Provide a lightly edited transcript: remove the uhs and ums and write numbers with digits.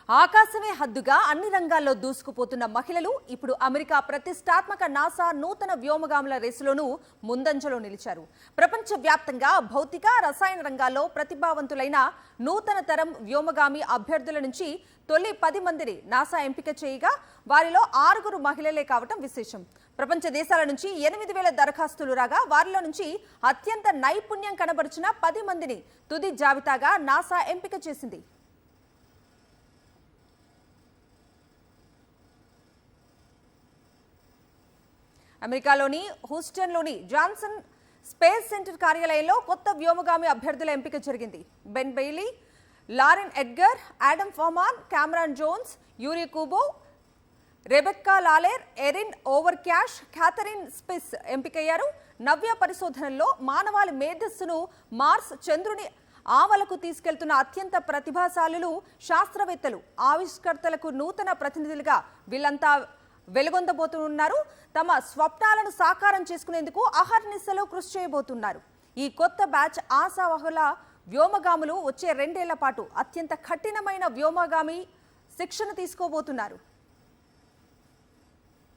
ఆకాశమే హద్దుగా అన్ని రంగాల్లో దూసుకుపోతున్న మహిళలు ఇప్పుడు అమెరికా ప్రతిష్టాత్మక నాసా నూతన వ్యోమగాముల రేసులోనూ ముందంజలో నిలిచారు. ప్రపంచవ్యాప్తంగా భౌతిక, రసాయన రంగాల్లో ప్రతిభావంతులైన నూతన తరం వ్యోమగామి అభ్యర్థుల నుంచి తొలి 10 మందిని నాసా ఎంపిక చేయగా వారిలో 6 మహిళలే కావటం విశేషం. ప్రపంచ దేశాల నుంచి 8,000 దరఖాస్తులు రాగా వారిలో నుంచి అత్యంత నైపుణ్యం కనబరిచిన 10 మందిని తుది జాబితాగా నాసా ఎంపిక చేసింది. అమెరికాలోని హూస్టన్లోని జాన్సన్ స్పేస్ సెంటర్ కార్యాలయంలో కొత్త వ్యోమగామి అభ్యర్థుల ఎంపిక జరిగింది. Ben Bailey, Lauren Edgar, Adam Fuhrmann, Cameron Jones, Yuri Kubo, Rebecca Lawler, Erin Overcash, Katherine Spies ఎంపికయ్యారు. నవ్య పరిశోధనల్లో మానవాళి మేధస్సును మార్స్, చంద్రుని ఆవలకు తీసుకెళ్తున్న అత్యంత ప్రతిభాశాలులు, శాస్త్రవేత్తలు, ఆవిష్కర్తలకు నూతన ప్రతినిధులుగా వీళ్ళంతా వెలుగొందబోతున్నారు. తమ స్వప్నాలను సాకారం చేసుకునేందుకు అహర్నిశలు కృషి చేయబోతున్నారు. ఈ కొత్త బ్యాచ్ ఆశావహుల వ్యోమగాములు వచ్చే 2 ఏళ్ల పాటు అత్యంత కఠినమైన వ్యోమగామి శిక్షణ తీసుకోబోతున్నారు.